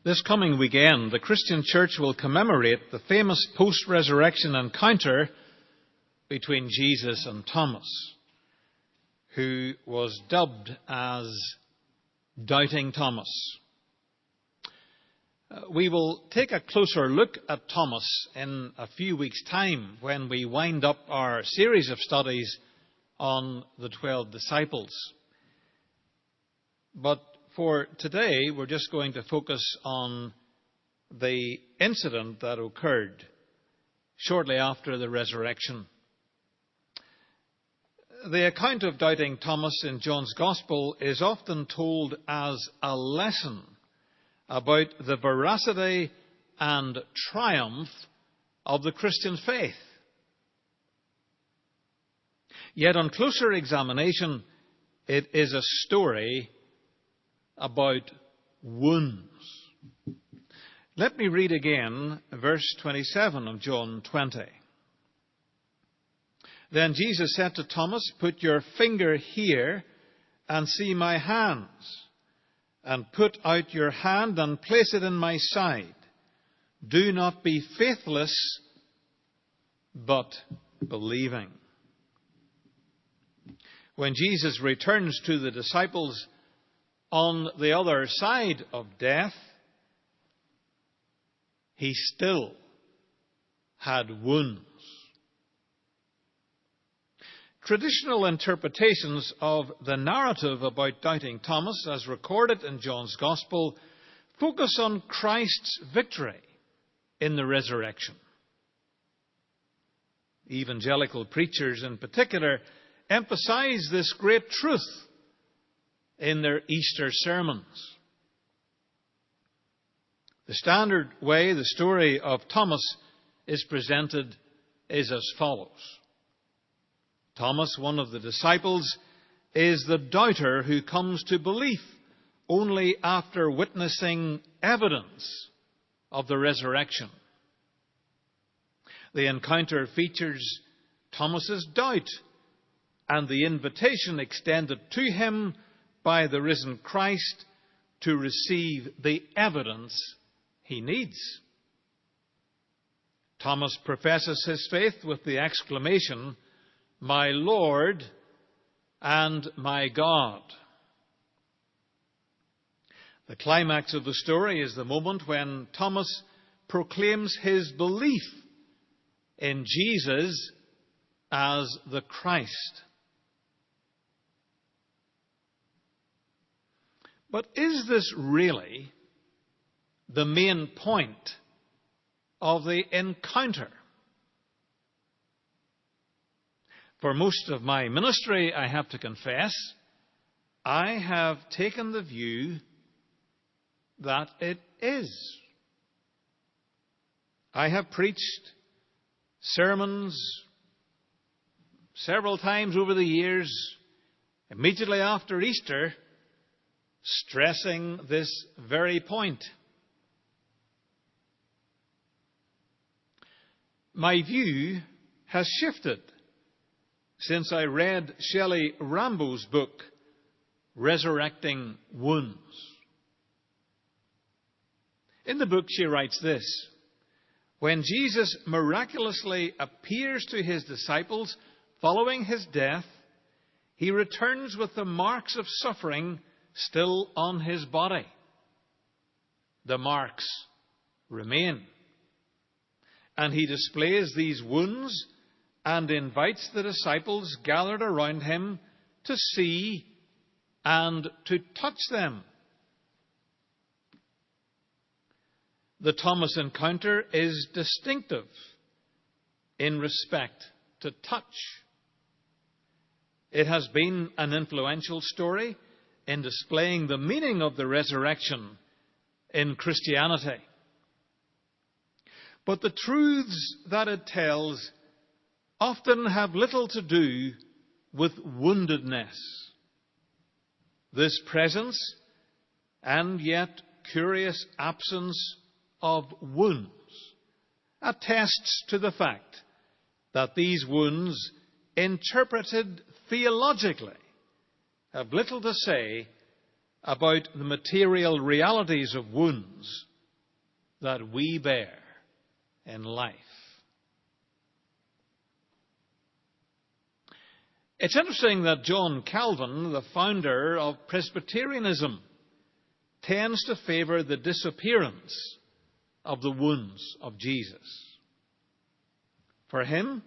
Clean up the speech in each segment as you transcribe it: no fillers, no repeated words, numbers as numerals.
This coming weekend, the Christian Church will commemorate the famous post-resurrection encounter between Jesus and Thomas, who was dubbed as Doubting Thomas. We will take a closer look at Thomas in a few weeks' time when we wind up our series of studies on the 12 disciples. But for today, we're just going to focus on the incident that occurred shortly after the resurrection. The account of Doubting Thomas in John's Gospel is often told as a lesson about the veracity and triumph of the Christian faith. Yet on closer examination, it is a story about wounds. Let me read again verse 27 of John 20. Then Jesus said to Thomas, "Put your finger here and see my hands, and put out your hand and place it in my side. Do not be faithless, but believing." When Jesus returns to the disciples on the other side of death, he still had wounds. Traditional interpretations of the narrative about Doubting Thomas, as recorded in John's Gospel, focus on Christ's victory in the resurrection. Evangelical preachers in particular emphasize this great truth in their Easter sermons. The standard way the story of Thomas is presented is as follows. Thomas, one of the disciples, is the doubter who comes to belief only after witnessing evidence of the resurrection. The encounter features Thomas's doubt and the invitation extended to him by the risen Christ to receive the evidence he needs. Thomas professes his faith with the exclamation, "My Lord and my God." The climax of the story is the moment when Thomas proclaims his belief in Jesus as the Christ. But is this really the main point of the encounter? For most of my ministry, I have to confess, I have taken the view that it is. I have preached sermons several times over the years, immediately after Easter, stressing this very point. My view has shifted since I read Shelley Rambo's book, Resurrecting Wounds. In the book, she writes this: when Jesus miraculously appears to his disciples following his death, he returns with the marks of suffering still on his body. The marks remain. And he displays these wounds and invites the disciples gathered around him to see and to touch them. The Thomas encounter is distinctive in respect to touch. It has been an influential story in displaying the meaning of the resurrection in Christianity. But the truths that it tells often have little to do with woundedness. This presence and yet curious absence of wounds attests to the fact that these wounds, interpreted theologically, have little to say about the material realities of wounds that we bear in life. It's interesting that John Calvin, the founder of Presbyterianism, tends to favour the disappearance of the wounds of Jesus. For him,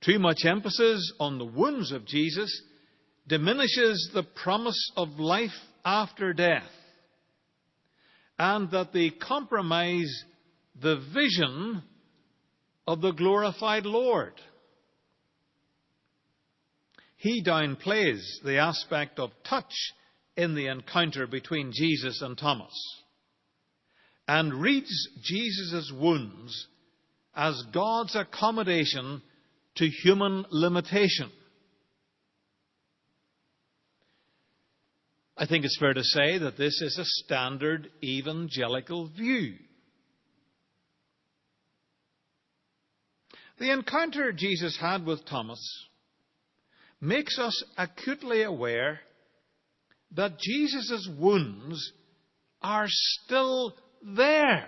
too much emphasis on the wounds of Jesus diminishes the promise of life after death, and that they compromise the vision of the glorified Lord. He downplays the aspect of touch in the encounter between Jesus and Thomas, and reads Jesus' wounds as God's accommodation to human limitation. I think it's fair to say that this is a standard evangelical view. The encounter Jesus had with Thomas makes us acutely aware that Jesus' wounds are still there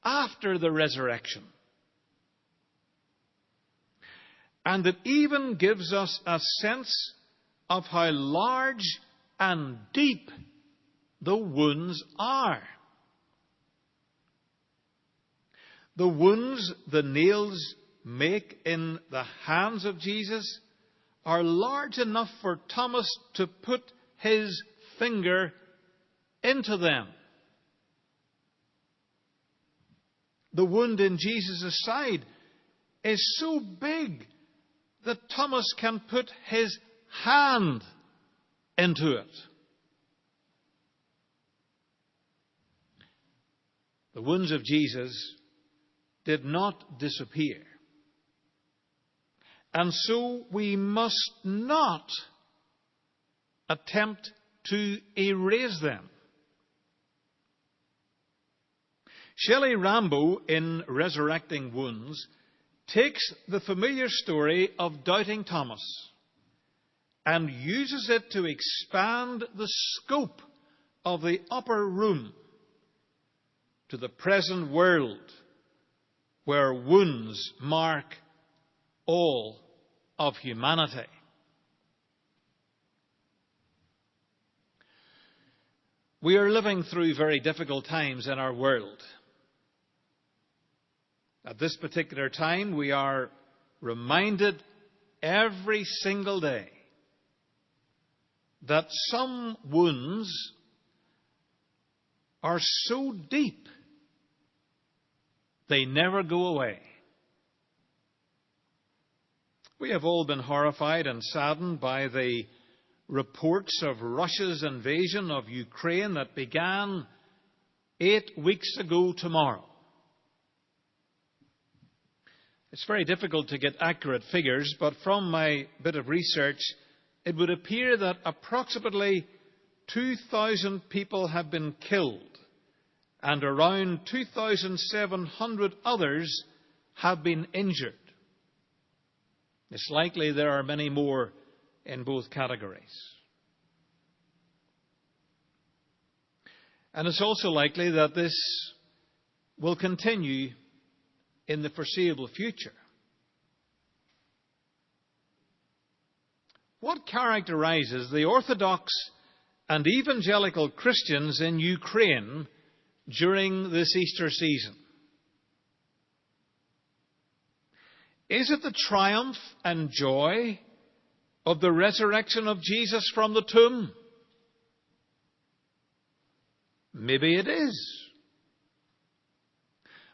after the resurrection. And it even gives us a sense of how large and deep the wounds are. The wounds the nails make in the hands of Jesus are large enough for Thomas to put his finger into them. The wound in Jesus' side is so big that Thomas can put his hand into it. The wounds of Jesus did not disappear. And so we must not attempt to erase them. Shelley Rambo, in Resurrecting Wounds, takes the familiar story of doubting Thomas and uses it to expand the scope of the upper room to the present world, where wounds mark all of humanity. We are living through very difficult times in our world. At this particular time, we are reminded every single day that some wounds are so deep they never go away. We have all been horrified and saddened by the reports of Russia's invasion of Ukraine that began 8 weeks ago tomorrow. It's very difficult to get accurate figures, but from my bit of research, it would appear that approximately 2,000 people have been killed and around 2,700 others have been injured. It's likely there are many more in both categories. And it's also likely that this will continue in the foreseeable future. What characterizes the Orthodox and evangelical Christians in Ukraine during this Easter season? Is it the triumph and joy of the resurrection of Jesus from the tomb? Maybe it is.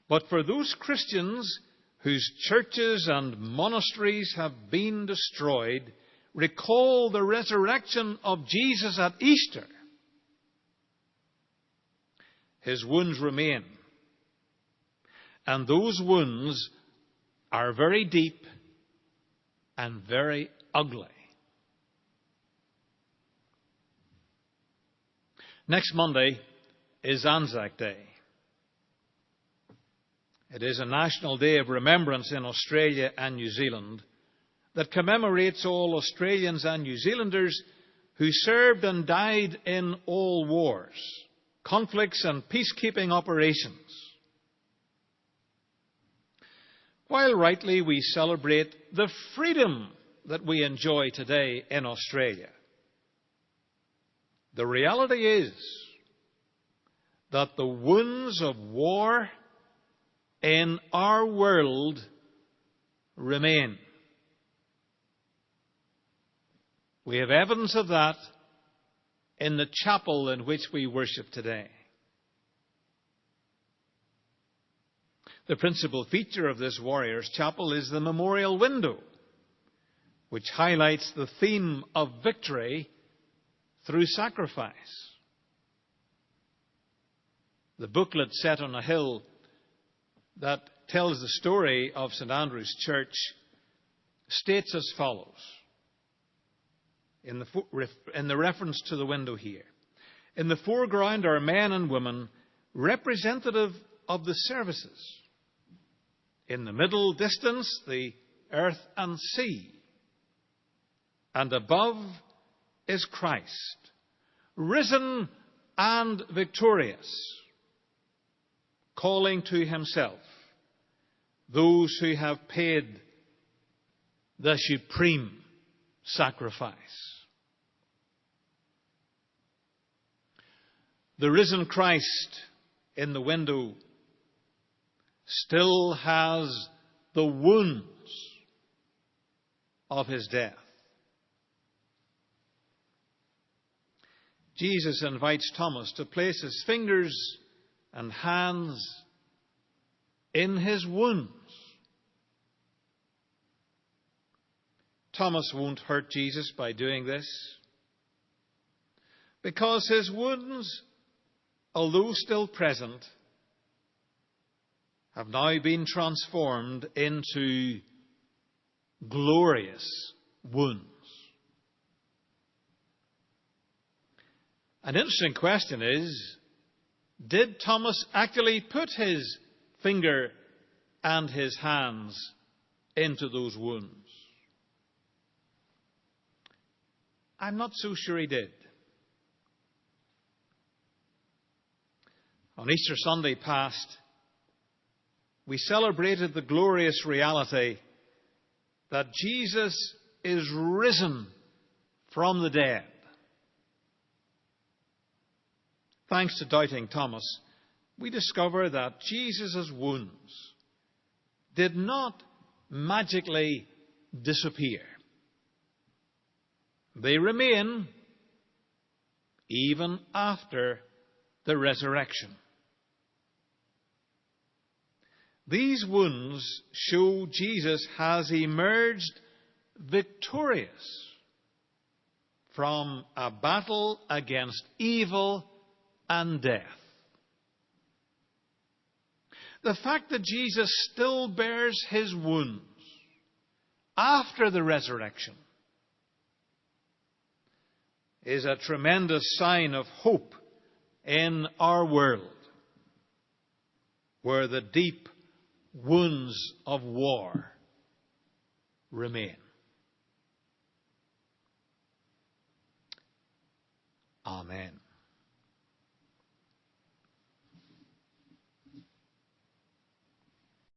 But for those Christians whose churches and monasteries have been destroyed, recall the resurrection of Jesus at Easter. His wounds remain. And those wounds are very deep and very ugly. Next Monday is Anzac Day. It is a national day of remembrance in Australia and New Zealand that commemorates all Australians and New Zealanders who served and died in all wars. conflicts and peacekeeping operations. While rightly we celebrate the freedom that we enjoy today in Australia, the reality is that the wounds of war in our world remain. We have evidence of that in the chapel in which we worship today. The principal feature of this Warriors' Chapel is the memorial window, which highlights the theme of victory through sacrifice. The booklet set on a hill that tells the story of St. Andrew's Church states as follows, in the reference to the window here. In the foreground are men and women representative of the services. In the middle distance, the earth and sea. And above is Christ, risen and victorious, calling to himself those who have paid the supreme sacrifice. The risen Christ in the window still has the wounds of his death. Jesus invites Thomas to place his fingers and hands in his wounds. Thomas won't hurt Jesus by doing this, because his wounds, although still present, have now been transformed into glorious wounds. An interesting question is, did Thomas actually put his finger and his hands into those wounds? I'm not so sure he did. On Easter Sunday past, we celebrated the glorious reality that Jesus is risen from the dead. Thanks to doubting Thomas, we discover that Jesus' wounds did not magically disappear. They remain even after the resurrection. These wounds show Jesus has emerged victorious from a battle against evil and death. The fact that Jesus still bears his wounds after the resurrection is a tremendous sign of hope in our world, where the deep wounds of war remain. Amen.